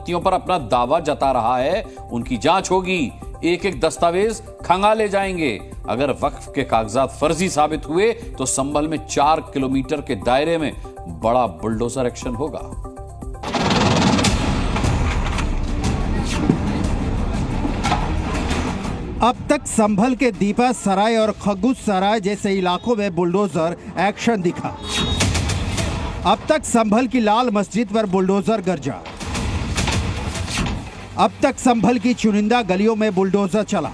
संपत्तियों पर अपना दावा जता रहा है, उनकी जांच होगी। एक एक दस्तावेज खंगाले जाएंगे। अगर वक्फ के कागजात फर्जी साबित हुए तो संभल में 4 किलोमीटर के दायरे में बड़ा बुलडोजर एक्शन होगा। अब तक संभल के दीपा सराय और खग्गूस सराय जैसे इलाकों में बुलडोजर एक्शन दिखा। अब तक संभल की लाल मस्जिद पर बुलडोजर गरजा। अब तक संभल की चुनिंदा गलियों में बुलडोजर चला।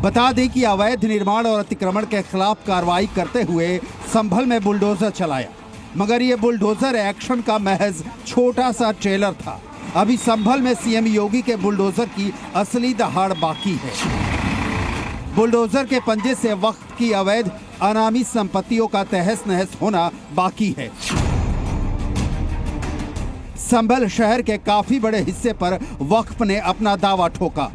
बता दें कि अवैध निर्माण और अतिक्रमण के खिलाफ कार्रवाई करते हुए संभल में बुलडोजर चलाया, मगर ये बुलडोजर एक्शन का महज छोटा सा ट्रेलर था। अभी संभल में सीएम योगी के बुलडोजर की असली दहाड़ बाकी है। बुलडोजर के पंजे से वक्फ की अवैध अनामी संपत्तियों का तहस नहस होना बाकी है। संभल शहर के काफी बड़े हिस्से पर वक्फ ने अपना दावा ठोका,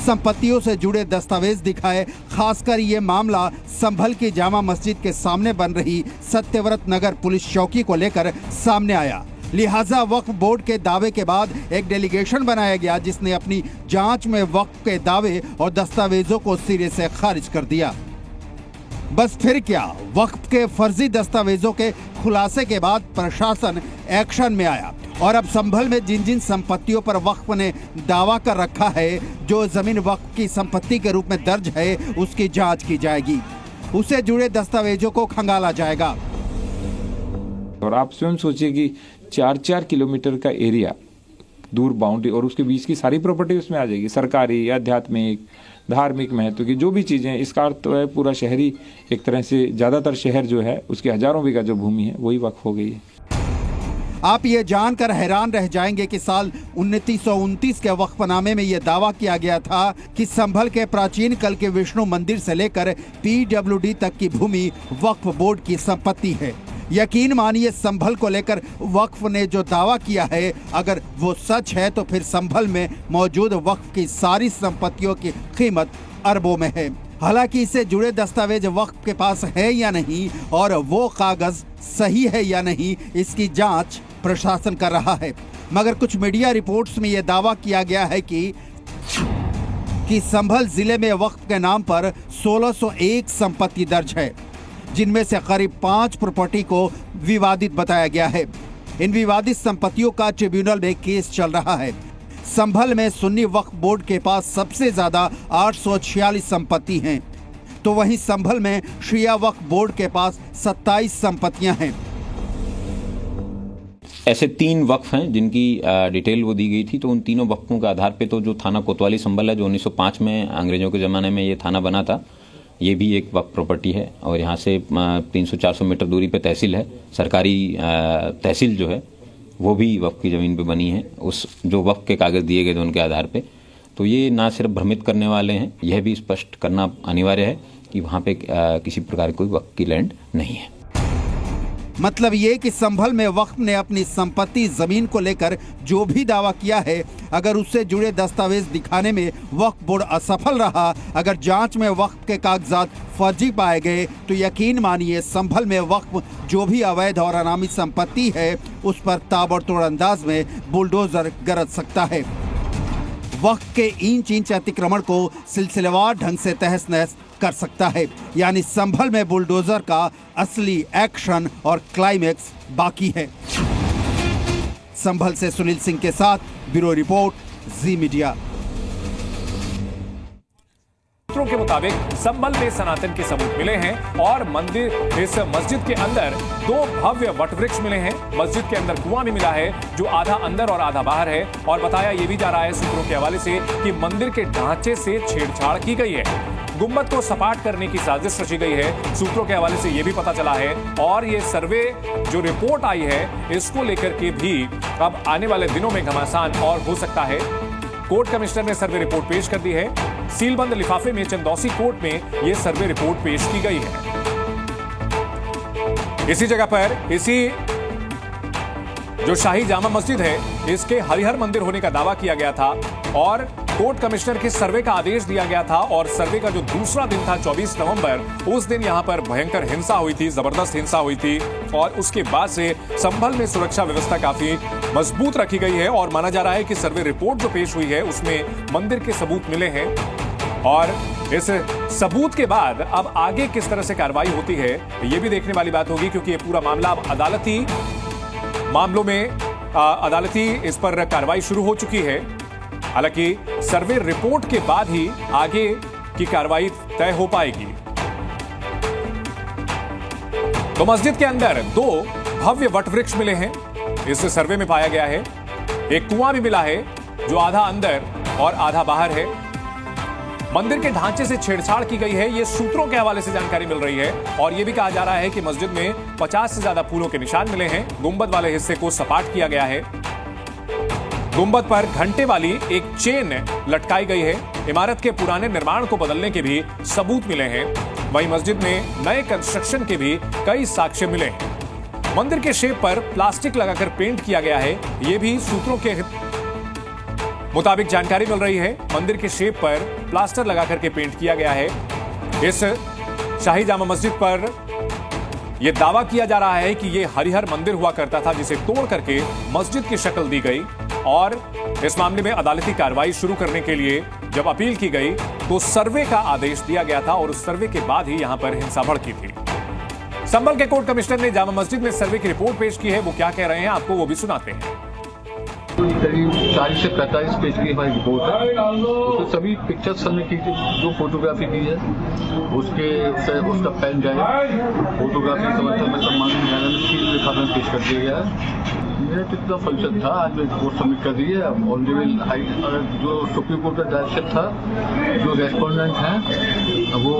संपत्तियों से जुड़े दस्तावेज दिखाए। खासकर ये मामला संभल की जामा मस्जिद के सामने बन रही सत्यव्रत नगर पुलिस चौकी को लेकर सामने आया। लिहाजा वक्फ बोर्ड के दावे के बाद एक डेलीगेशन बनाया गया, जिसने अपनी जांच में वक्फ के दावे और दस्तावेजों को सिरे से खारिज कर दिया। बस फिर क्या, वक्फ के फर्जी दस्तावेजों के खुलासे के बाद प्रशासन एक्शन में आया और अब संभल में जिन जिन संपत्तियों पर वक्फ ने दावा कर रखा है, जो जमीन वक्फ की संपत्ति के रूप में दर्ज है, उसकी जांच की जाएगी। उससे जुड़े दस्तावेजों को खंगाला जाएगा। और आप स्वयं सोचिए कि 4-4 किलोमीटर का एरिया दूर बाउंड्री और उसके बीच की सारी प्रॉपर्टी उसमें आ जाएगी। सरकारी, आध्यात्मिक, धार्मिक महत्व की जो भी चीज़ें, इसका अर्थ तो है पूरा शहरी, एक तरह से ज़्यादातर शहर जो है उसकी हजारों बीघा जो भूमि है वही वक्फ हो गई है। आप ये जानकर हैरान रह जाएंगे कि साल 1929 के वक्फनामे में यह दावा किया गया था कि संभल के प्राचीन काल के विष्णु मंदिर से लेकर PWD तक की भूमि वक्फ बोर्ड की संपत्ति है। यकीन मानिए, संभल को लेकर वक्फ ने जो दावा किया है, अगर वो सच है तो फिर संभल में मौजूद वक्फ की सारी संपत्तियों की कीमत अरबों में है। हालांकि इससे जुड़े दस्तावेज वक्फ के पास है या नहीं और वो कागज सही है या नहीं, इसकी जांच प्रशासन कर रहा है। मगर कुछ मीडिया रिपोर्ट्स में यह दावा किया गया है कि संभल जिले में वक्फ के नाम पर 1601 संपत्ति दर्ज है, जिनमें से करीब 5 प्रॉपर्टी को विवादित बताया गया है। इन विवादित संपत्तियों का ट्रिब्यूनल में केस चल रहा है। संभल में सुन्नी वक्फ बोर्ड के पास सबसे ज्यादा 846 संपत्ति हैं, तो वहीं संभल में शिया वक्फ बोर्ड के पास 27 संपत्तियां हैं। ऐसे 3 वक्फ हैं जिनकी डिटेल वो दी गई थी। तो उन तीनों वक्फों के आधार पे तो जो थाना कोतवाली संभल है, जो 1905 में अंग्रेजों के ज़माने में ये थाना बना था, ये भी एक वक्फ प्रॉपर्टी है। और यहाँ से 300-400 मीटर दूरी पे तहसील है, सरकारी तहसील जो है वो भी वक्फ की ज़मीन पे बनी है, उस जो वक्फ के कागज़ दिए गए थे उनके आधार पे। तो ये ना सिर्फ भ्रमित करने वाले हैं, यह भी स्पष्ट करना अनिवार्य है कि वहाँ पे किसी प्रकार की कोई वक्फ की लैंड नहीं है। मतलब ये कि संभल में वक्फ ने अपनी संपत्ति जमीन को लेकर जो भी दावा किया है, अगर उससे जुड़े दस्तावेज दिखाने में वक्फ बोर्ड असफल रहा, अगर जांच में वक्फ के कागजात फर्जी पाए गए, तो यकीन मानिए संभल में वक्फ जो भी अवैध और अनामी संपत्ति है, उस पर ताबड़तोड़ अंदाज में बुलडोजर गरज सकता है। वक्फ के इंच इंच अतिक्रमण को सिलसिलेवार ढंग से तहस नहस कर सकता है। यानी संभल में बुलडोजर का असली एक्शन और क्लाइमेक्स बाकी है। संभल से सुनील सिंह के साथ ब्यूरो रिपोर्ट, जी मीडिया। सूत्रों के मुताबिक संभल में सनातन के सबूत मिले हैं और इस मस्जिद के अंदर 2 भव्य वटवृक्ष मिले हैं। मस्जिद के अंदर कुआं भी मिला है, जो आधा अंदर और आधा बाहर है। और बताया यह भी जा रहा है सूत्रों के हवाले से कि मंदिर के ढांचे से छेड़छाड़ की गई है, गुंबद को सपाट करने की साजिश रची गई है। सूत्रों के हवाले से यह भी पता चला है। और ये सर्वे जो रिपोर्ट आई है, इसको लेकर के भी अब आने वाले दिनों में घमासान और हो सकता है। कोर्ट कमिश्नर ने सर्वे रिपोर्ट पेश कर दी है। सीलबंद लिफाफे में चंदौसी कोर्ट में यह सर्वे रिपोर्ट पेश की गई है। इसी जगह पर जो शाही जामा मस्जिद है, इसके हरिहर मंदिर होने का दावा किया गया था और कोर्ट कमिश्नर के सर्वे का आदेश दिया गया था और सर्वे का जो दूसरा दिन था 24 नवंबर, उस दिन यहां पर भयंकर हिंसा हुई थी, जबरदस्त हिंसा हुई थी और उसके बाद से संभल में सुरक्षा व्यवस्था काफी मजबूत रखी गई है और माना जा रहा है कि सर्वे रिपोर्ट जो पेश हुई है उसमें मंदिर के सबूत मिले हैं और इस सबूत के बाद अब आगे किस तरह से कार्रवाई होती है ये भी देखने वाली बात होगी, क्योंकि ये पूरा मामला अब अदालती मामलों में अदालती इस पर कार्रवाई शुरू हो चुकी है। हालांकि सर्वे रिपोर्ट के बाद ही आगे की कार्रवाई तय हो पाएगी। तो मस्जिद के अंदर 2 भव्य वटवृक्ष मिले हैं, इस सर्वे में पाया गया है। एक कुआं भी मिला है जो आधा अंदर और आधा बाहर है। मंदिर के ढांचे से छेड़छाड़ की गई है, यह सूत्रों के हवाले से जानकारी मिल रही है और यह भी कहा जा रहा है कि मस्जिद में 50 से ज्यादा फूलों के निशान मिले हैं। गुंबद वाले हिस्से को सपाट किया गया है। गुंबद पर घंटे वाली एक चेन लटकाई गई है। इमारत के पुराने निर्माण को बदलने के भी सबूत मिले हैं। वहीं मस्जिद में नए कंस्ट्रक्शन के भी कई साक्ष्य मिले हैं। मंदिर के शेप पर प्लास्टिक लगाकर पेंट किया गया है, यह भी सूत्रों के मुताबिक जानकारी मिल रही है। मंदिर के शेप पर प्लास्टर लगाकर के पेंट किया गया है। इस शाही जामा मस्जिद पर यह दावा किया जा रहा है कि यह हरिहर मंदिर हुआ करता था, जिसे तोड़ करके मस्जिद की शक्ल दी गई और इस मामले में अदालती कार्रवाई शुरू करने के लिए जब अपील की गई तो सर्वे का आदेश दिया गया था और उस सर्वे के बाद ही यहां पर हिंसा भड़की थी। संभल के कोर्ट कमिश्नर ने जामा मस्जिद में सर्वे की रिपोर्ट पेश की है, वो क्या कह रहे हैं आपको वो भी सुनाते हैं। करीब 40 से 45 पेज की हमारी रिपोर्ट है। उसमें सभी पिक्चर्स हमने की थी, जो फोटोग्राफी की है उसका पेन ड्राइव फोटोग्राफी समर्थन में सम्मानित न्यायालय में 3 लिफाफे में पेश कर दिया गया है। मेरा कितना फंक्शन था, आज मैं रिपोर्ट सबमिट कर दी है। ऑनरेबल जो सुप्रीम कोर्ट का डायरेक्शन था, जो रेस्पोंडेंट हैं वो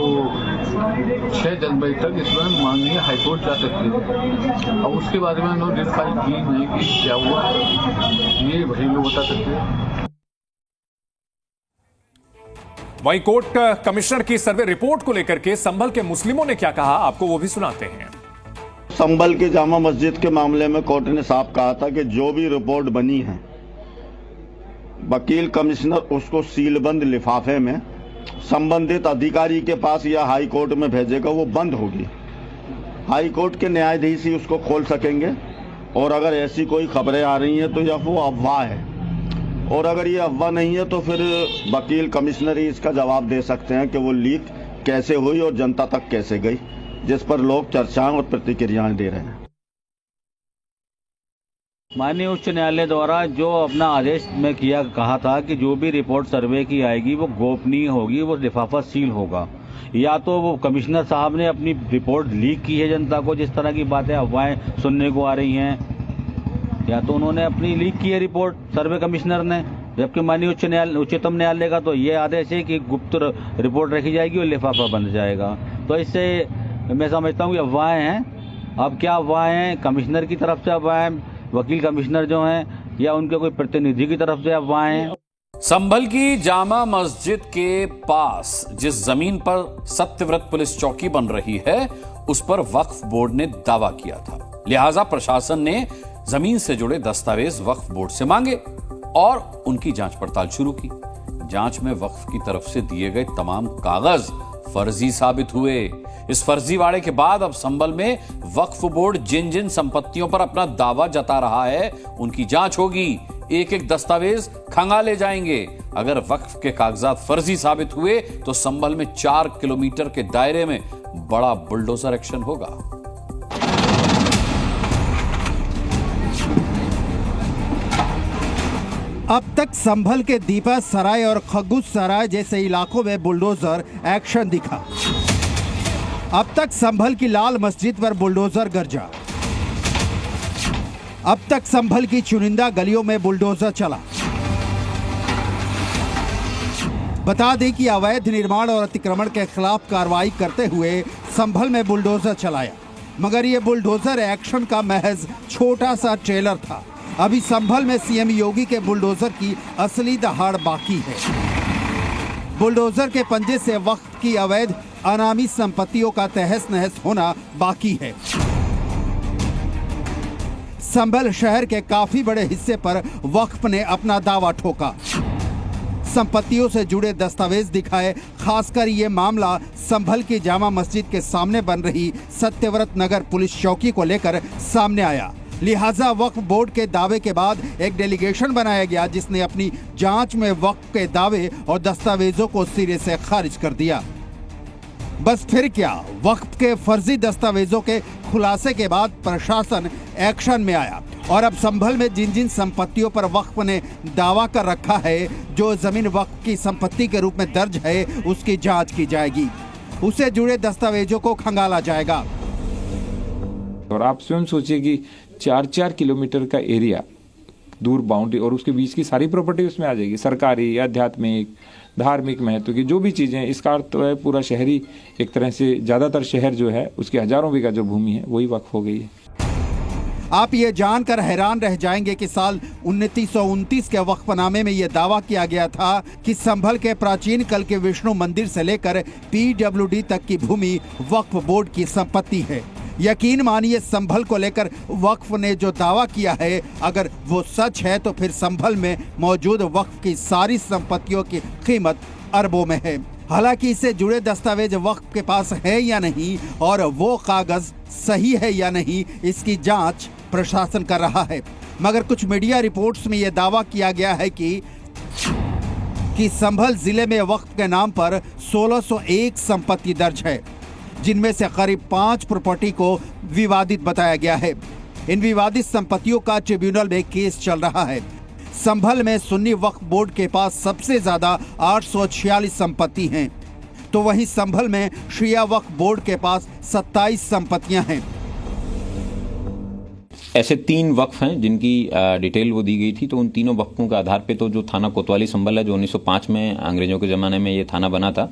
6 जनवरी तक इसमें माननीय हाईकोर्ट जा सकते हैं। अब उसके बारे में उन्होंने फाइल की नहीं कि क्या हुआ, ये वही लोग बता सकते हैं। वहीं कोर्ट कमिश्नर की सर्वे रिपोर्ट को लेकर के संभल के मुस्लिमों ने क्या कहा आपको वो भी सुनाते हैं। संभल के जामा मस्जिद के मामले में कोर्ट ने साफ कहा था कि जो भी रिपोर्ट बनी है वकील कमिश्नर उसको सीलबंद लिफाफे में संबंधित अधिकारी के पास या हाई कोर्ट में भेजेगा, वो बंद होगी। हाई कोर्ट के न्यायाधीश ही उसको खोल सकेंगे और अगर ऐसी कोई खबरें आ रही हैं तो यह वो अफवाह है, और अगर ये अफवाह नहीं है तो फिर वकील कमिश्नर ही इसका जवाब दे सकते हैं कि वो लीक कैसे हुई और जनता तक कैसे गई, जिस पर लोग चर्चाएं और प्रतिक्रियाएं दे रहे हैं। माननीय उच्च न्यायालय द्वारा जो अपना आदेश में कहा था कि जो भी रिपोर्ट सर्वे की आएगी वो गोपनीय होगी, वो लिफाफा सील होगा। या तो वो कमिश्नर साहब ने अपनी रिपोर्ट लीक की है जनता को, जिस तरह की बातें अफवाहें सुनने को आ रही हैं, या तो उन्होंने अपनी लीक की है रिपोर्ट सर्वे कमिश्नर ने, जबकि माननीय उच्चतम न्यायालय का तो ये आदेश है कि गुप्त रिपोर्ट रखी जाएगी और लिफाफा बंद जाएगा। तो इससे मैं समझता हूँ कि अफवाहें हैं। अब क्या अफवाहें हैं, कमिश्नर की तरफ से अफवाहें, वकील कमिश्नर जो हैं, या उनके कोई प्रतिनिधि की तरफ से अफवाहें हैं। संभल की जामा मस्जिद के पास जिस जमीन पर सत्यव्रत पुलिस चौकी बन रही है उस पर वक्फ बोर्ड ने दावा किया था, लिहाजा प्रशासन ने जमीन से जुड़े दस्तावेज वक्फ बोर्ड से मांगे और उनकी जांच पड़ताल शुरू की। जांच में वक्फ की तरफ से दिए गए तमाम कागज फर्जी साबित हुए। इस फर्जीवाड़े के बाद अब संभल में वक्फ बोर्ड जिन जिन संपत्तियों पर अपना दावा जता रहा है उनकी जांच होगी। एक एक दस्तावेज खंगाले जाएंगे। अगर वक्फ के कागजात फर्जी साबित हुए तो संभल में 4 किलोमीटर के दायरे में बड़ा बुलडोजर एक्शन होगा। अब तक संभल के दीपा सराय और खग्गुस सराय जैसे इलाकों में बुलडोजर एक्शन दिखा। अब तक संभल की लाल मस्जिद पर बुलडोजर गरजा। अब तक संभल की चुनिंदा गलियों में बुलडोजर चला। बता दें कि अवैध निर्माण और अतिक्रमण के खिलाफ कार्रवाई करते हुए संभल में बुलडोजर चलाया, मगर यह बुलडोजर एक्शन का महज छोटा सा ट्रेलर था। अभी संभल में सीएम योगी के बुलडोजर की असली दहाड़ बाकी है। बुलडोजर के पंजे से वक्त की अवैध अनामी संपत्तियों का तहस नहस होना बाकी है। संभल शहर के काफी बड़े हिस्से पर वक्फ ने अपना दावा ठोका। संपत्तियों से जुड़े दस्तावेज दिखाए। खासकर ये मामला संभल की जामा मस्जिद के सामने बन रही सत्यव्रत नगर पुलिस चौकी को लेकर सामने आया। लिहाजा वक्फ बोर्ड के दावे के बाद एक डेलीगेशन बनाया गया जिसने अपनी जांच में वक्फ के दावे और दस्तावेजों को सिरे से खारिज कर दिया। बस फिर क्या, वक्फ के फर्जी दस्तावेजों के खुलासे के बाद प्रशासन एक्शन में आया और अब संभल में जिन जिन संपत्तियों पर वक्फ ने दावा कर रखा है, जो जमीन वक्फ की संपत्ति के रूप में दर्ज है, उसकी जांच की जाएगी, उससे जुड़े दस्तावेजों को खंगाला जाएगा। और आप स्वयं सोचिए कि 4-4 किलोमीटर का एरिया दूर बाउंड्री और उसके बीच की सारी प्रॉपर्टी उसमें आ जाएगी, सरकारी, आध्यात्मिक, धार्मिक महत्व की जो भी चीज़ें। इसका अर्थ तो है पूरा शहरी, एक तरह से ज़्यादातर शहर जो है उसकी हजारों बीघा जो भूमि है वही वक्फ हो गई है। आप ये जानकर हैरान रह जाएंगे कि साल 1929 के वक्फनामे में यह दावा किया गया था कि संभल के प्राचीन काल के विष्णु मंदिर से लेकर PWD तक की भूमि वक्फ बोर्ड की संपत्ति है। यकीन मानिए, संभल को लेकर वक्फ ने जो दावा किया है, अगर वो सच है तो फिर संभल में मौजूद वक्फ की सारी संपत्तियों की कीमत अरबों में है। हालांकि इससे जुड़े दस्तावेज वक्फ के पास है या नहीं और वो कागज सही है या नहीं, इसकी जांच प्रशासन कर रहा है। मगर कुछ मीडिया रिपोर्ट्स में यह दावा किया गया है कि संभल जिले में वक्फ के नाम पर 1601 संपत्ति दर्ज है, जिनमें से करीब 5 प्रॉपर्टी को विवादित बताया गया है। इन विवादित संपत्तियों का ट्रिब्यूनल में केस चल रहा है। संभल में सुन्नी वक्फ बोर्ड के पास सबसे ज्यादा 846 संपत्ति हैं, तो वहीं संभल में शिया वक्फ बोर्ड के पास 27 संपत्तियां हैं। ऐसे 3 वक्फ हैं जिनकी डिटेल वो दी गई थी, तो उन तीनों वक्फों के आधार पे तो जो थाना कोतवाली संभल है, जो 1905 में अंग्रेजों के ज़माने में ये थाना बना था,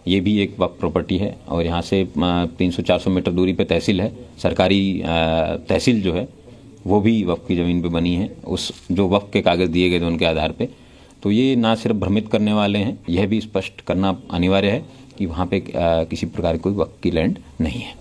ये भी एक वक्फ प्रॉपर्टी है। और यहाँ से 300-400 मीटर दूरी पे तहसील है, सरकारी तहसील जो है वो भी वक्फ की ज़मीन पे बनी है, उस जो वक्फ के कागज़ दिए गए थे उनके आधार पे। तो ये ना सिर्फ भ्रमित करने वाले हैं, यह भी स्पष्ट करना अनिवार्य है कि वहाँ पे किसी प्रकार की कोई वक्फ की लैंड नहीं है।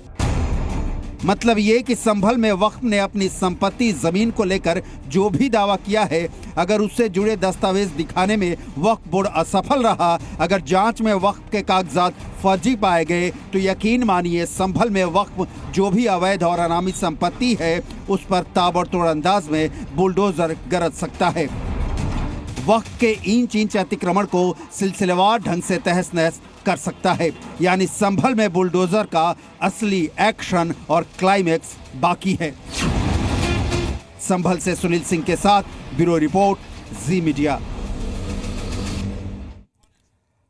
मतलब ये कि संभल में वक्फ ने अपनी संपत्ति जमीन को लेकर जो भी दावा किया है, अगर उससे जुड़े दस्तावेज दिखाने में वक्फ बोर्ड असफल रहा, अगर जांच में वक्फ के कागजात फर्जी पाए गए, तो यकीन मानिए संभल में वक्फ जो भी अवैध और अनामी संपत्ति है उस पर ताबड़तोड़ अंदाज में बुलडोजर गरज सकता है। वक्फ के इंच इंच अतिक्रमण को सिलसिलेवार ढंग से तहस नहस कर सकता है। यानी संभल में बुलडोजर का असली एक्शन और क्लाइमेक्स बाकी है। संभल से सुनील सिंह के साथ ब्यूरो रिपोर्ट, जी मीडिया।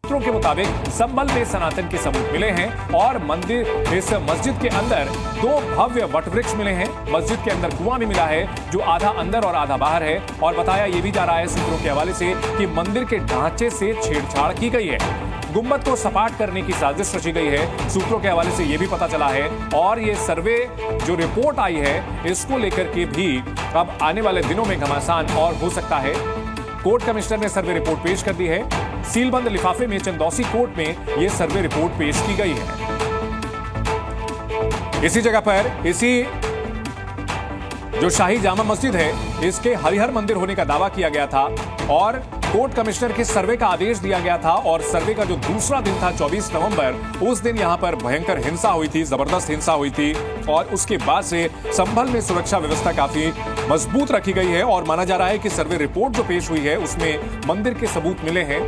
सूत्रों के मुताबिक संभल में सनातन के सबूत मिले हैं और इस मस्जिद के अंदर 2 भव्य वटवृक्ष मिले हैं। मस्जिद के अंदर कुआं भी मिला है जो आधा अंदर और आधा बाहर है। और बताया यह भी जा रहा है सूत्रों के हवाले से कि मंदिर के ढांचे से छेड़छाड़ की गई है, गुंबद को सपाट करने की साजिश रची गई है। सूत्रों के हवाले से यह भी पता चला है। और ये सर्वे जो रिपोर्ट आई है, इसको लेकर के भी अब आने वाले दिनों में घमासान और हो सकता है। कोर्ट कमिश्नर ने सर्वे रिपोर्ट पेश कर दी है। सीलबंद लिफाफे में चंदौसी कोर्ट में यह सर्वे रिपोर्ट पेश की गई है। इसी जगह पर जो शाही जामा मस्जिद है, इसके हरिहर मंदिर होने का दावा किया गया था और कोर्ट कमिश्नर के सर्वे का आदेश दिया गया था। और सर्वे का जो दूसरा दिन था 24 नवंबर, उस दिन यहां पर भयंकर हिंसा हुई थी, जबरदस्त हिंसा हुई थी। और उसके बाद से संभल में सुरक्षा व्यवस्था काफी मजबूत रखी गई है। और माना जा रहा है कि सर्वे रिपोर्ट जो पेश हुई है उसमें मंदिर के सबूत मिले हैं।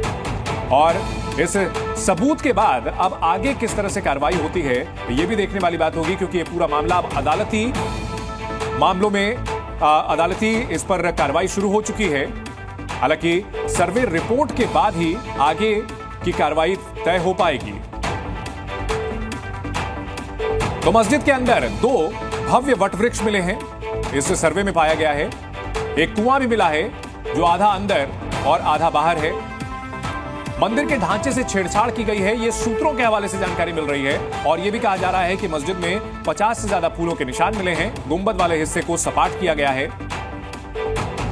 और इस सबूत के बाद अब आगे किस तरह से कार्रवाई होती है, यह भी देखने वाली बात होगी, क्योंकि यह पूरा मामला अब अदालती मामलों में अदालती इस पर कार्रवाई शुरू हो चुकी है। हालांकि सर्वे रिपोर्ट के बाद ही आगे की कार्रवाई तय हो पाएगी। तो मस्जिद के अंदर 2 भव्य वटवृक्ष मिले हैं, इस सर्वे में पाया गया है। एक कुआं भी मिला है जो आधा अंदर और आधा बाहर है। मंदिर के ढांचे से छेड़छाड़ की गई है, यह सूत्रों के हवाले से जानकारी मिल रही है। और यह भी कहा जा रहा है कि मस्जिद में 50 से ज्यादा फूलों के निशान मिले हैं। गुंबद वाले हिस्से को सपाट किया गया है।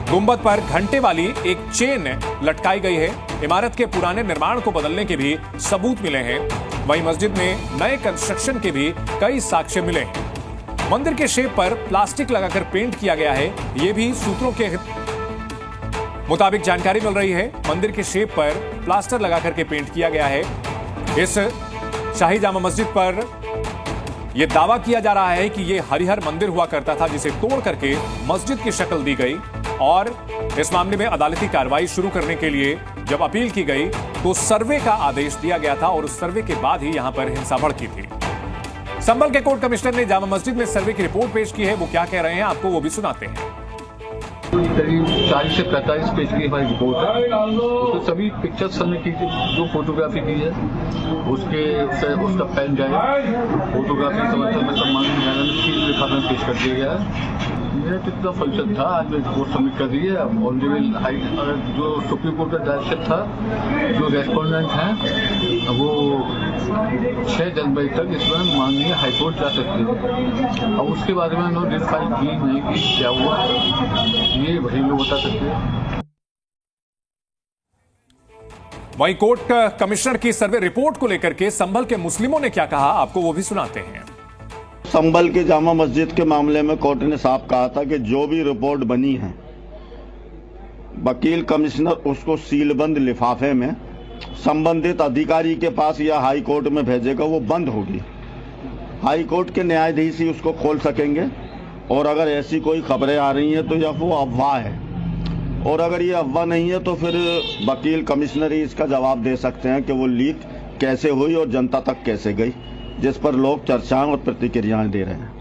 गुंबद पर घंटे वाली एक चेन लटकाई गई है। इमारत के पुराने निर्माण को बदलने के भी सबूत मिले हैं। वहीं मस्जिद में नए कंस्ट्रक्शन के भी कई साक्ष्य मिले हैं। मंदिर के शेप पर प्लास्टिक लगाकर पेंट किया गया है, यह भी सूत्रों के मुताबिक जानकारी मिल रही है, मंदिर के शेप पर प्लास्टर लगा करके पेंट किया गया है। इस शाही जामा मस्जिद पर यह दावा किया जा रहा है कि यह हरिहर मंदिर हुआ करता था, जिसे तोड़ करके मस्जिद की शक्ल दी गई और इस मामले में अदालती कार्रवाई शुरू करने के लिए जब अपील की गई तो सर्वे का आदेश दिया गया था और उस सर्वे के बाद ही यहां पर हिंसा भड़की थी। संभल के कोर्ट कमिश्नर ने जामा मस्जिद में सर्वे की रिपोर्ट पेश की है। वो क्या कह रहे हैं आपको वो भी सुनाते हैं। करीब 40 से 45 पेज की हमारी रिपोर्ट है। तो सभी पिक्चर्स हमने की थी, जो फोटोग्राफी की है उसका पेन ड्राइव फोटोग्राफी समर्थन में सम्मानित न्यायालय में लिफाफे में पेश कर दिया गया है। मेरा कितना फंक्शन था, आज मैं रिपोर्ट सबमिट कर दी है। ऑनरेबल हाई जो सुप्रीम कोर्ट का डायरेक्शन था, जो रेस्पोंडेंट हैं वो 6 जनवरी तक इसमें माननीय हाईकोर्ट जा सकते हैं। अब उसके बारे में उन्होंने रिट फाइल की नहीं की, क्या हुआ ये वही लोग बता सकते हैं। वहीं कोर्ट कमिश्नर की सर्वे रिपोर्ट को लेकर के संभल के मुस्लिमों ने क्या कहा, आपको वो भी सुनाते हैं। संभल के जामा मस्जिद के मामले में कोर्ट ने साफ कहा था कि जो भी रिपोर्ट बनी है, वकील कमिश्नर उसको सीलबंद लिफाफे में संबंधित अधिकारी के पास या हाई कोर्ट में भेजेगा, वो बंद होगी। हाई कोर्ट के न्यायाधीश ही उसको खोल सकेंगे और अगर ऐसी कोई खबरें आ रही हैं तो यह वो अफवाह है, और अगर ये अफवाह नहीं है तो फिर वकील कमिश्नर ही इसका जवाब दे सकते हैं कि वो लीक कैसे हुई और जनता तक कैसे गई, जिस पर लोग चर्चाएं और प्रतिक्रियाएं दे रहे हैं।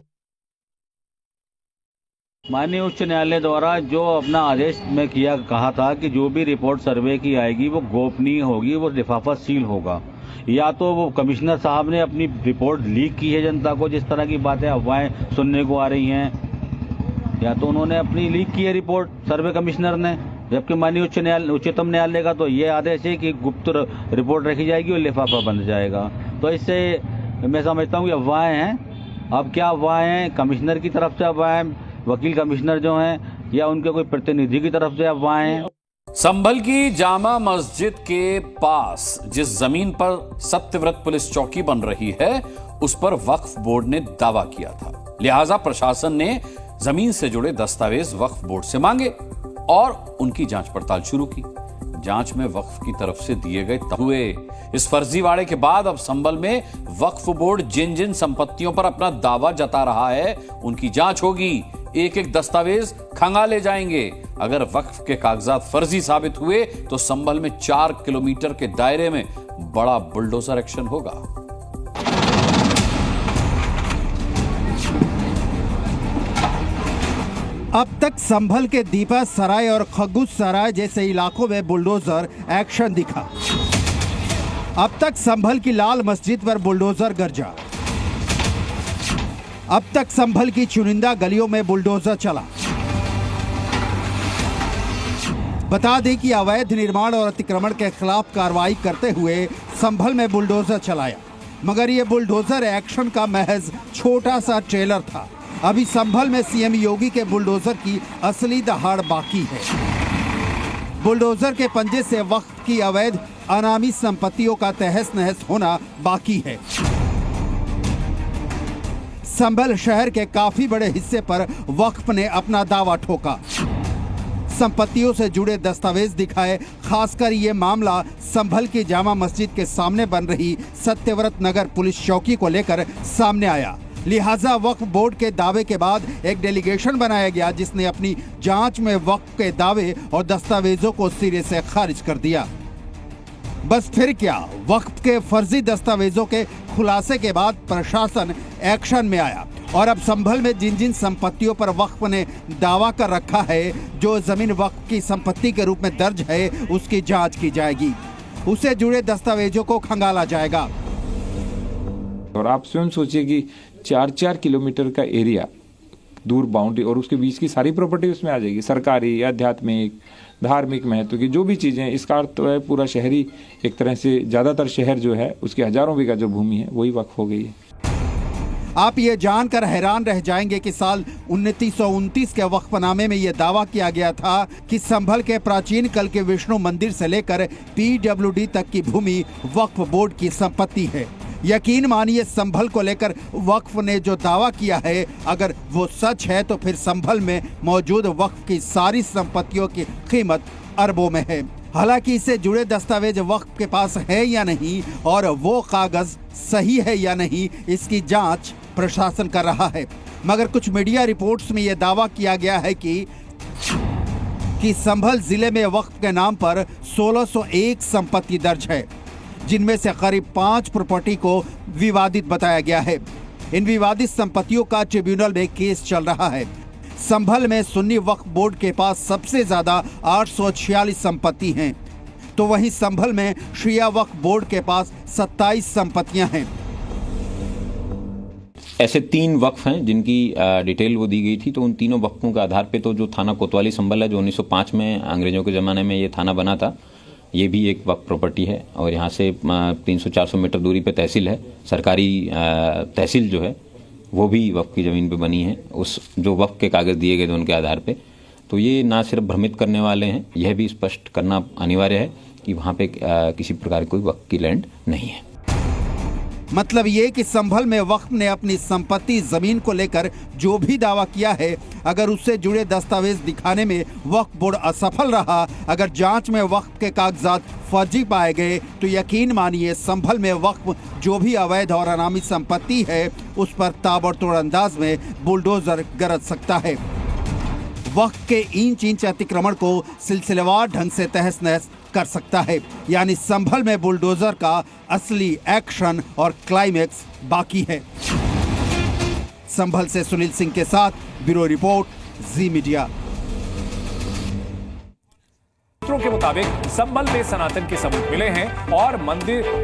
माननीय उच्च न्यायालय द्वारा जो अपना आदेश में कहा था कि जो भी रिपोर्ट सर्वे की आएगी वो गोपनीय होगी, वो लिफाफा सील होगा। या तो वो कमिश्नर साहब ने अपनी रिपोर्ट लीक की है जनता को, जिस तरह की बातें अफवाहें सुनने को आ रही हैं, या तो उन्होंने अपनी लीक की है रिपोर्ट सर्वे कमिश्नर ने। जबकि माननीय उच्चतम न्यायालय का तो ये आदेश है कि गुप्त रिपोर्ट रखी जाएगी और लिफाफा बंद जाएगा। तो इससे मैं समझता हूँ कि अफवाहें हैं। अब क्या अफवाहें हैं, कमिश्नर की तरफ से अफवाहें, वकील कमिश्नर जो हैं, या उनके कोई प्रतिनिधि की तरफ से अफवाहें हैं। संभल की जामा मस्जिद के पास जिस जमीन पर सत्यव्रत पुलिस चौकी बन रही है, उस पर वक्फ बोर्ड ने दावा किया था। लिहाजा प्रशासन ने जमीन से जुड़े दस्तावेज वक्फ बोर्ड से मांगे और उनकी जांच पड़ताल शुरू की। जांच में वक्फ की तरफ से दिए गए हुए इस फर्जीवाड़े के बाद अब संभल में वक्फ बोर्ड जिन जिन संपत्तियों पर अपना दावा जता रहा है उनकी जांच होगी। एक एक दस्तावेज खंगाले जाएंगे। अगर वक्फ के कागजात फर्जी साबित हुए तो संभल में 4 किलोमीटर के दायरे में बड़ा बुलडोजर एक्शन होगा। अब तक संभल के दीपा सराय और खगुस सराय जैसे इलाकों में बुलडोजर एक्शन दिखा। अब तक संभल की लाल मस्जिद पर बुलडोजर गरजा। अब तक संभल की चुनिंदा गलियों में बुलडोजर चला। बता दें कि अवैध निर्माण और अतिक्रमण के खिलाफ कार्रवाई करते हुए संभल में बुलडोजर चलाया, मगर यह बुलडोजर एक्शन का महज छोटा सा ट्रेलर था। अभी संभल में सीएम योगी के बुलडोजर की असली दहाड़ बाकी है। बुलडोजर के पंजे से वक्फ की अवैध अनामी संपत्तियों का तहस नहस होना बाकी है। संभल शहर के काफी बड़े हिस्से पर वक्फ ने अपना दावा ठोका, संपत्तियों से जुड़े दस्तावेज दिखाए। खासकर ये मामला संभल की जामा मस्जिद के सामने बन रही सत्यव्रत नगर पुलिस चौकी को लेकर सामने आया। लिहाजा वक्फ बोर्ड के दावे के बाद एक डेलीगेशन बनाया गया, जिसने अपनी जांच में वक्फ के दावे और दस्तावेजों को सिरे से खारिज कर दिया। बस फिर क्या, वक्फ के फर्जी दस्तावेजों के खुलासे के बाद प्रशासन एक्शन में आया और अब संभल में जिन जिन संपत्तियों पर वक्फ ने दावा कर रखा है, जो जमीन वक्फ की संपत्ति के रूप में दर्ज है, उसकी जांच की जाएगी। उससे जुड़े दस्तावेजों को खंगाला जाएगा। और आप स्वयं सोचिए कि 4-4 किलोमीटर का एरिया दूर बाउंड्री और उसके बीच की सारी प्रॉपर्टी उसमें आ जाएगी। सरकारी, आध्यात्मिक, धार्मिक महत्व की जो भी चीज़ें, इसका अर्थ तो है पूरा शहरी, एक तरह से ज़्यादातर शहर जो है उसकी हजारों बीघा जो भूमि है वही वक्फ हो गई है। आप ये जानकर हैरान रह जाएंगे कि साल 1929 के वक्फनामे में यह दावा किया गया था कि संभल के प्राचीन काल के विष्णु मंदिर से लेकर PWD तक की भूमि वक्फ बोर्ड की संपत्ति है। यकीन मानिए संभल को लेकर वक्फ ने जो दावा किया है, अगर वो सच है तो फिर संभल में मौजूद वक्फ की सारी संपत्तियों की कीमत अरबों में है। हालांकि इससे जुड़े दस्तावेज वक्फ के पास है या नहीं और वो कागज सही है या नहीं, इसकी जांच प्रशासन कर रहा है। मगर कुछ मीडिया रिपोर्ट्स में यह दावा किया गया है कि संभल जिले में वक्फ के नाम पर 1601 संपत्ति दर्ज है, जिनमें से करीब 5 प्रॉपर्टी को विवादित बताया गया है। इन विवादित संपत्तियों का ट्रिब्यूनल में केस चल रहा है। संभल में सुन्नी वक्फ बोर्ड के पास सबसे ज्यादा 846 संपत्ति हैं, तो वहीं संभल में शिया वक्फ बोर्ड के पास 27 संपत्तियां हैं। ऐसे 3 वक्फ हैं जिनकी डिटेल वो दी गई थी, तो उन तीनों वक्फों के आधार पे तो जो थाना कोतवाली संभल है, जो 1905 में अंग्रेजों के ज़माने में ये थाना बना था, ये भी एक वक्फ प्रॉपर्टी है। और यहाँ से 300-400 मीटर दूरी पे तहसील है, सरकारी तहसील जो है वो भी वक्फ की ज़मीन पे बनी है, उस जो वक्फ के कागज़ दिए गए थे उनके आधार पे। तो ये ना सिर्फ भ्रमित करने वाले हैं, यह भी स्पष्ट करना अनिवार्य है कि वहाँ पे किसी प्रकार की कोई वक्फ की लैंड नहीं है। मतलब ये कि संभल में वक्फ ने अपनी संपत्ति जमीन को लेकर जो भी दावा किया है, अगर उससे जुड़े दस्तावेज दिखाने में वक्फ बोर्ड असफल रहा, अगर जांच में वक्फ के कागजात फर्जी पाए गए, तो यकीन मानिए संभल में वक्फ जो भी अवैध और अनामी संपत्ति है उस पर ताबड़तोड़ अंदाज में बुलडोजर गरज सकता है। वक्फ के इंच इंच अतिक्रमण को सिलसिलेवार ढंग से तहस नहस कर सकता है। यानी संभल में बुलडोजर का असली एक्शन और क्लाइमेक्स बाकी है। संभल से सुनील सिंह के साथ ब्यूरो रिपोर्ट, जी मीडिया। सूत्रों के मुताबिक संभल में सनातन के सबूत मिले हैं और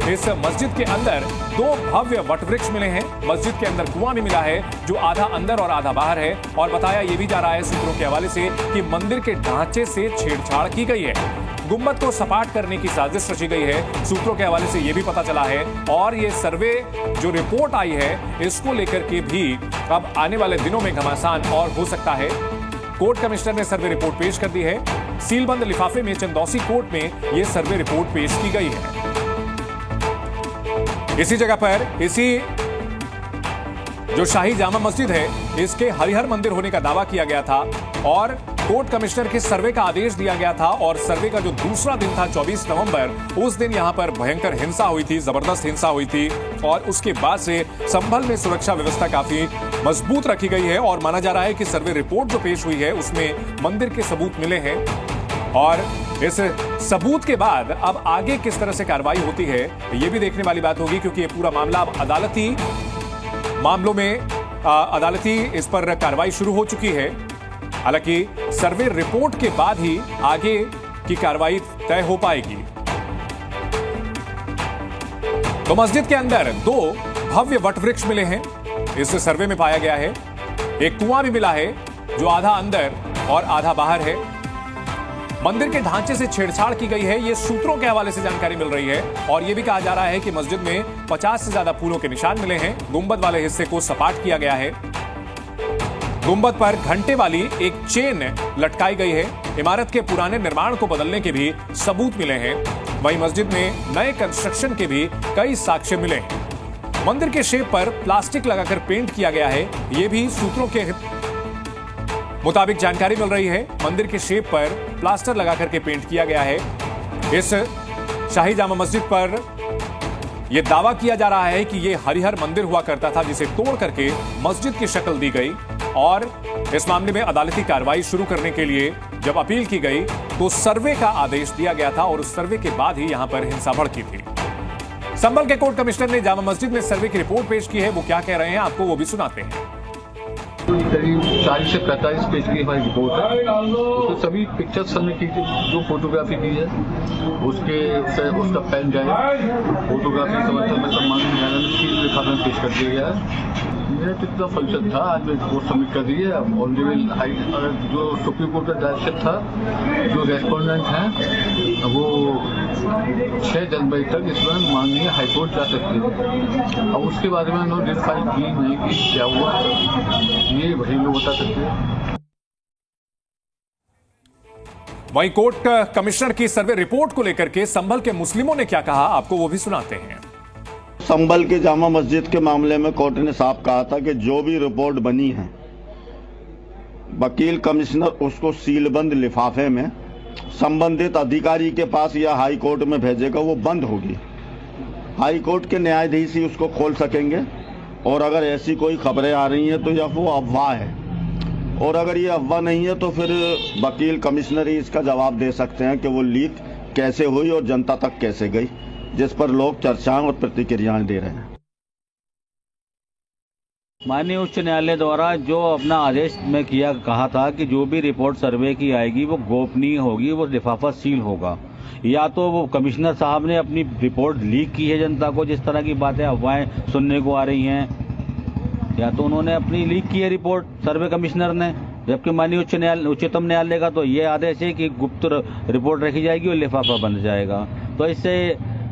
इस मस्जिद के अंदर 2 भव्य वटवृक्ष मिले हैं। मस्जिद के अंदर कुआं भी मिला है जो आधा अंदर और आधा बाहर है। और बताया यह भी जा रहा है सूत्रों के हवाले से कि मंदिर के ढांचे से छेड़छाड़ की गई है, गुंबद को सपाट करने की साजिश रची गई है। सूत्रों के हवाले से यह भी पता चला है। और ये सर्वे जो रिपोर्ट आई है, इसको लेकर के भी अब आने वाले दिनों में घमासान और हो सकता है। कोर्ट कमिश्नर ने सर्वे रिपोर्ट पेश कर दी है। सीलबंद लिफाफे में चंदौसी कोर्ट में यह सर्वे रिपोर्ट पेश की गई है। इसी जगह पर जो शाही जामा मस्जिद है, इसके हरिहर मंदिर होने का दावा किया गया था और कोर्ट कमिश्नर के सर्वे का आदेश दिया गया था। और सर्वे का जो दूसरा दिन था 24 नवंबर, उस दिन यहां पर भयंकर हिंसा हुई थी, जबरदस्त हिंसा हुई थी। और उसके बाद से संभल में सुरक्षा व्यवस्था काफी मजबूत रखी गई है। और माना जा रहा है कि सर्वे रिपोर्ट जो पेश हुई है उसमें मंदिर के सबूत मिले हैं। और इस सबूत के बाद अब आगे किस तरह से कार्रवाई होती है, यह भी देखने वाली बात होगी, क्योंकि ये पूरा मामला अब अदालती मामलों में अदालती इस पर कार्रवाई शुरू हो चुकी है। हालांकि सर्वे रिपोर्ट के बाद ही आगे की कार्रवाई तय हो पाएगी। तो मस्जिद के अंदर 2 भव्य वटवृक्ष मिले हैं, इस सर्वे में पाया गया है। एक कुआं भी मिला है जो आधा अंदर और आधा बाहर है। मंदिर के ढांचे से छेड़छाड़ की गई है, यह सूत्रों के हवाले से जानकारी मिल रही है। और यह भी कहा जा रहा है कि मस्जिद में 50 से ज्यादा फूलों के निशान मिले हैं। गुंबद वाले हिस्से को सपाट किया गया है। गुंबद पर घंटे वाली एक चेन लटकाई गई है। इमारत के पुराने निर्माण को बदलने के भी सबूत मिले हैं। वहीं मस्जिद में नए कंस्ट्रक्शन के भी कई साक्ष्य मिले हैं। मंदिर के शेप पर प्लास्टिक लगाकर पेंट किया गया है, यह भी सूत्रों के मुताबिक जानकारी मिल रही है। मंदिर के शेप पर प्लास्टर लगाकर के पेंट किया गया है। इस शाही जामा मस्जिद पर यह दावा किया जा रहा है कि यह हरिहर मंदिर हुआ करता था, जिसे तोड़ करके मस्जिद की शक्ल दी गई। और इस मामले में अदालती कार्रवाई शुरू करने के लिए जब अपील की गई तो सर्वे का आदेश दिया गया था और उस सर्वे के बाद ही यहां पर हिंसा भड़की थी। संभल के कोर्ट कमिश्नर ने जामा मस्जिद में सर्वे की रिपोर्ट पेश की है। वो क्या कह रहे हैं आपको वो भी सुनाते हैं। करीब 40 से 45 पेज की हमारी रिपोर्ट है। उसमें सभी पिक्चर्स हमने की थी, जो फोटोग्राफी की है उसका पेन ड्राइव फोटोग्राफी समर्थन में सम्मान न्यायालय में सील लिफाफे में पेश कर दिया गया है। मेरा कितना फंक्शन था, आज मैं रिपोर्ट सबमिट कर दी है। ऑनरेबल हाई जो सुप्रीम कोर्ट का डायरेक्शन था, जो रेस्पोंडेंट हैं वो 6 जनवरी तक इसमें माननीय हाईकोर्ट जा सकते हैं। अब उसके बारे में उन्होंने रिट फाइल की नहीं की, क्या हुआ ये वही लोग बता सकते हैं। वहीं कोर्ट कमिश्नर की सर्वे रिपोर्ट को लेकर के संभल के मुस्लिमों ने क्या कहा, आपको वो भी सुनाते हैं। संभल के जामा मस्जिद के मामले में कोर्ट ने साफ कहा था कि जो भी रिपोर्ट बनी है वकील कमिश्नर उसको सीलबंद लिफाफे में संबंधित अधिकारी के पास या हाई कोर्ट में भेजेगा, वो बंद होगी। हाई कोर्ट के न्यायाधीश ही उसको खोल सकेंगे और अगर ऐसी कोई खबरें आ रही हैं तो यह वो अफवाह है, और अगर ये अफवाह नहीं है तो फिर वकील कमिश्नर ही इसका जवाब दे सकते हैं कि वो लीक कैसे हुई और जनता तक कैसे गई, जिस पर लोग चर्चाएं और प्रतिक्रियाएं दे रहे हैं। माननीय उच्च न्यायालय द्वारा जो अपना आदेश में कहा था कि जो भी रिपोर्ट सर्वे की आएगी वो गोपनीय होगी, वो लिफाफा सील होगा। या तो वो कमिश्नर साहब ने अपनी रिपोर्ट लीक की है जनता को, जिस तरह की बातें अफवाहें सुनने को आ रही हैं, या तो उन्होंने अपनी लीक की है रिपोर्ट सर्वे कमिश्नर ने, जबकि माननीय उच्चतम न्यायालय का तो ये आदेश है कि गुप्त रिपोर्ट रखी जाएगी और लिफाफा बंद जाएगा। तो इससे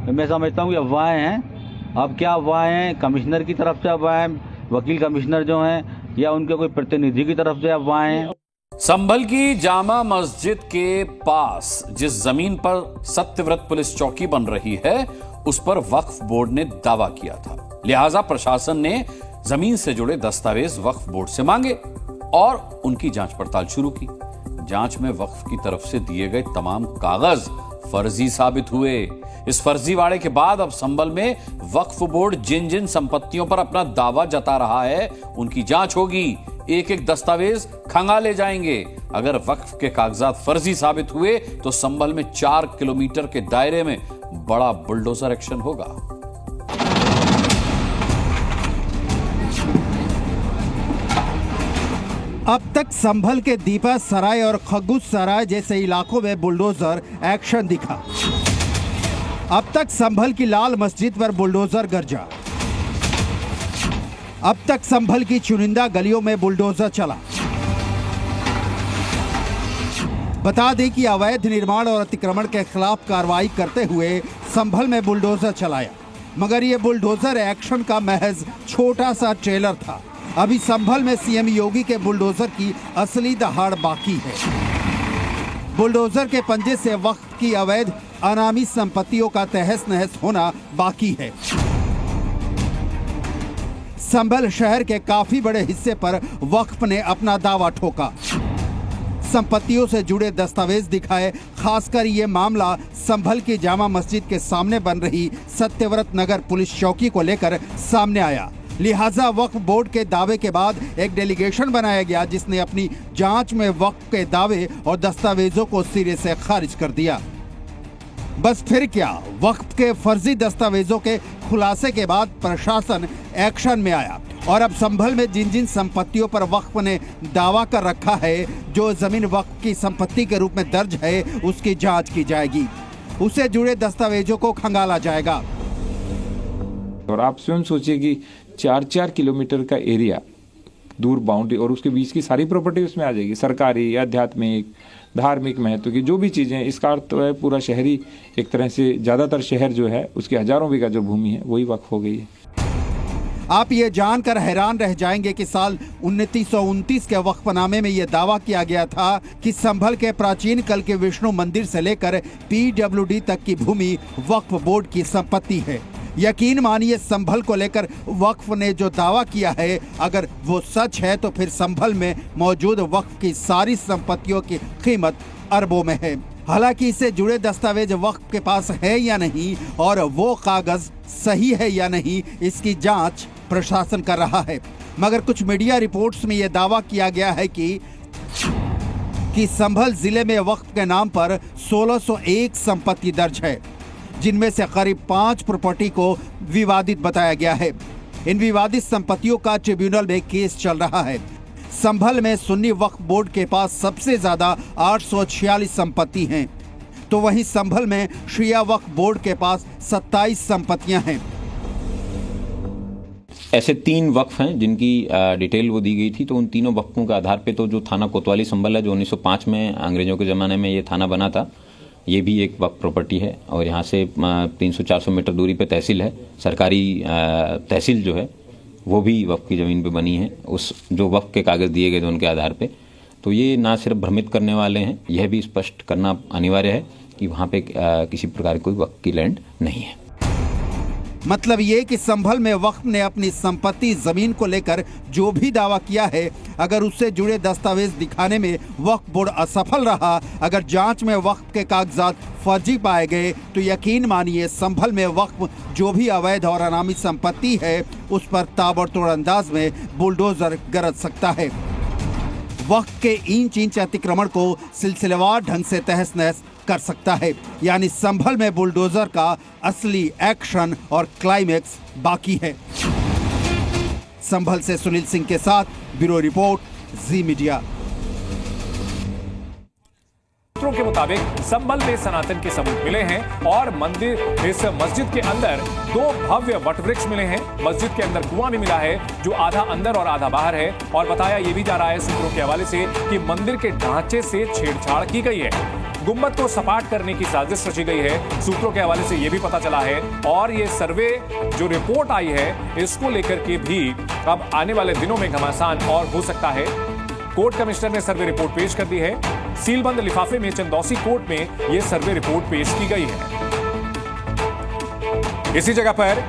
मैं समझता हूँ कि अफवाहें हैं। अब क्या अफवाहें हैं, कमिश्नर की तरफ से अफवाहें, वकील कमिश्नर जो हैं, या उनके कोई प्रतिनिधि की तरफ से अफवाहें हैं? संभल की जामा मस्जिद के पास जिस जमीन पर सत्यव्रत पुलिस चौकी बन रही है उस पर वक्फ बोर्ड ने दावा किया था, लिहाजा प्रशासन ने जमीन से जुड़े दस्तावेज वक्फ बोर्ड से मांगे और उनकी जांच पड़ताल शुरू की। जांच में वक्फ की तरफ से दिए गए तमाम कागज फर्जी साबित हुए। इस फर्जीवाड़े के बाद अब संभल में वक्फ बोर्ड जिन जिन संपत्तियों पर अपना दावा जता रहा है उनकी जांच होगी। एक एक दस्तावेज खंगाले जाएंगे। अगर वक्फ के कागजात फर्जी साबित हुए तो संभल में 4 किलोमीटर के दायरे में बड़ा बुलडोजर एक्शन होगा। अब तक संभल के दीपा सराय और खग्गुस सराय जैसे इलाकों में बुलडोजर एक्शन दिखा। अब तक संभल की लाल मस्जिद पर बुलडोजर गरजा। अब तक संभल की चुनिंदा गलियों में बुलडोजर चला। बता दें कि अवैध निर्माण और अतिक्रमण के खिलाफ कार्रवाई करते हुए संभल में बुलडोजर चलाया, मगर यह बुलडोजर एक्शन का महज छोटा सा ट्रेलर था। अभी संभल में सीएम योगी के बुलडोजर की असली दहाड़ बाकी है। बुलडोजर के पंजे से वक्त की अवैध अनामी संपत्तियों का तहस नहस होना बाकी है। संभल शहर के काफी बड़े हिस्से पर वक्फ ने अपना दावा ठोका, संपत्तियों से जुड़े दस्तावेज दिखाए। खासकर ये मामला संभल की जामा मस्जिद के सामने बन रही सत्यव्रत नगर पुलिस चौकी को लेकर सामने आया। लिहाजा वक्फ बोर्ड के दावे के बाद एक डेलीगेशन बनाया गया जिसने अपनी जांच में वक्फ के दावे और दस्तावेजों को सिरे से खारिज कर दिया। बस फिर क्या, वक्फ के फर्जी दस्तावेजों के खुलासे के बाद प्रशासन एक्शन में आया और अब संभल में जिन जिन संपत्तियों पर वक्फ ने दावा कर रखा है, जो जमीन वक्फ की संपत्ति के रूप में दर्ज है, उसकी जांच की जाएगी। उससे जुड़े दस्तावेजों को खंगाला जाएगा। और आप स्वयं सोचिए कि 4-4 किलोमीटर का एरिया दूर बाउंड्री और उसके बीच की सारी प्रॉपर्टी उसमें आ जाएगी, सरकारी, आध्यात्मिक, धार्मिक महत्व की जो भी चीज़ें हैं। इसका अर्थ तो है पूरा शहरी, एक तरह से ज़्यादातर शहर जो है उसकी हजारों बीघा जो भूमि है वही वक्फ हो गई है। आप ये जानकर हैरान रह जाएंगे कि साल 1929 के वक्फनामे में यह दावा किया गया था कि संभल के प्राचीन काल के विष्णु मंदिर से लेकर पीडब्ल्यूडी तक की भूमि वक्फ बोर्ड की संपत्ति है। यकीन मानिए, संभल को लेकर वक्फ ने जो दावा किया है, अगर वो सच है तो फिर संभल में मौजूद वक्फ की सारी संपत्तियों की कीमत अरबों में है। हालांकि इससे जुड़े दस्तावेज वक्फ के पास है या नहीं और वो कागज सही है या नहीं, इसकी जांच प्रशासन कर रहा है। मगर कुछ मीडिया रिपोर्ट्स में यह दावा किया गया है कि संभल जिले में वक्फ के नाम पर 1601 संपत्ति दर्ज है, जिनमें से करीब 5 प्रॉपर्टी को विवादित बताया गया है। इन विवादित संपत्तियों का ट्रिब्यूनल में केस चल रहा है। संभल में सुन्नी वक्फ बोर्ड के पास सबसे ज्यादा 846 संपत्ति हैं, तो वहीं संभल में शिया वक्फ बोर्ड के पास 27 संपत्तियां हैं। ऐसे 3 वक्फ हैं जिनकी डिटेल वो दी गई थी, तो उन तीनों वक्फों के आधार पे तो जो थाना कोतवाली संभल है, जो 1905 में अंग्रेजों के ज़माने में ये थाना बना था, ये भी एक वक्फ प्रॉपर्टी है। और यहाँ से 300-400 मीटर दूरी पे तहसील है, सरकारी तहसील जो है वो भी वक्फ की ज़मीन पे बनी है, उस जो वक्फ के कागज़ दिए गए थे उनके आधार पे। तो ये ना सिर्फ भ्रमित करने वाले हैं, यह भी स्पष्ट करना अनिवार्य है कि वहाँ पे किसी प्रकार की कोई वक्फ की लैंड नहीं है। मतलब ये कि संभल में वक्फ ने अपनी संपत्ति जमीन को लेकर जो भी दावा किया है, अगर उससे जुड़े दस्तावेज दिखाने में वक्फ बोर्ड असफल रहा, अगर जांच में वक्फ के कागजात फर्जी पाए गए, तो यकीन मानिए संभल में वक्फ जो भी अवैध और अनामी संपत्ति है उस पर ताबड़तोड़ अंदाज में बुलडोजर गरज सकता है। वक्फ के इंच इंच अतिक्रमण को सिलसिलेवार ढंग से तहस नहस कर सकता है। यानी संभल में बुलडोजर का असली एक्शन और क्लाइमेक्स बाकी है। संभल से सुनील सिंह के साथ ब्यूरो रिपोर्ट, जी मीडिया। सूत्रों के मुताबिक संभल में सनातन के सबूत मिले हैं और इस मस्जिद के अंदर 2 भव्य वटवृक्ष मिले हैं। मस्जिद के अंदर कुआं भी मिला है जो आधा अंदर और आधा बाहर है। और बताया यह भी जा रहा है सूत्रों के हवाले से कि मंदिर के ढांचे से छेड़छाड़ की गई है, गुंबद को सपाट करने की साजिश रची गई है। सूत्रों के हवाले से यह भी पता चला है। और ये सर्वे जो रिपोर्ट आई है इसको लेकर के भी अब आने वाले दिनों में घमासान और हो सकता है। कोर्ट कमिश्नर ने सर्वे रिपोर्ट पेश कर दी है। सीलबंद लिफाफे में चंदौसी कोर्ट में यह सर्वे रिपोर्ट पेश की गई है। इसी जगह पर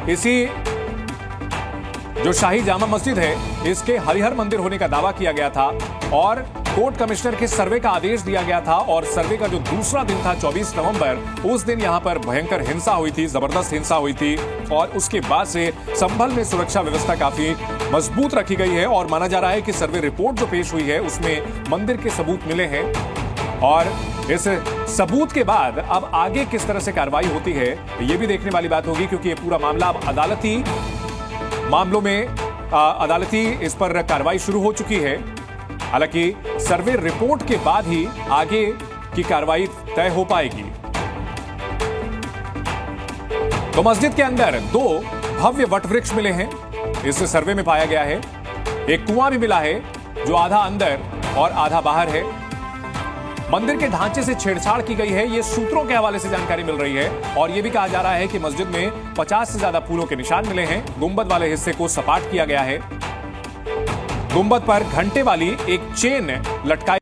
जो शाही जामा मस्जिद है इसके हरिहर मंदिर होने का दावा किया गया था और कोर्ट कमिश्नर के सर्वे का आदेश दिया गया था। और सर्वे का जो दूसरा दिन था 24 नवंबर, उस दिन यहां पर भयंकर हिंसा हुई थी, जबरदस्त हिंसा हुई थी। और उसके बाद से संभल में सुरक्षा व्यवस्था काफी मजबूत रखी गई है। और माना जा रहा है कि सर्वे रिपोर्ट जो पेश हुई है उसमें मंदिर के सबूत मिले हैं। और इस सबूत के बाद अब आगे किस तरह से कार्रवाई होती है यह भी देखने वाली बात होगी, क्योंकि ये पूरा मामला अब अदालती मामलों में अदालती इस पर कार्रवाई शुरू हो चुकी है। हालांकि सर्वे रिपोर्ट के बाद ही आगे की कार्रवाई तय हो पाएगी। तो मस्जिद के अंदर 2 भव्य वटवृक्ष मिले हैं, इस सर्वे में पाया गया है। एक कुआं भी मिला है जो आधा अंदर और आधा बाहर है। मंदिर के ढांचे से छेड़छाड़ की गई है, ये सूत्रों के हवाले से जानकारी मिल रही है। और यह भी कहा जा रहा है कि मस्जिद में 50 से ज्यादा फूलों के निशान मिले हैं। गुंबद वाले हिस्से को सपाट किया गया है। गुंबद पर घंटे वाली एक चेन लटकाई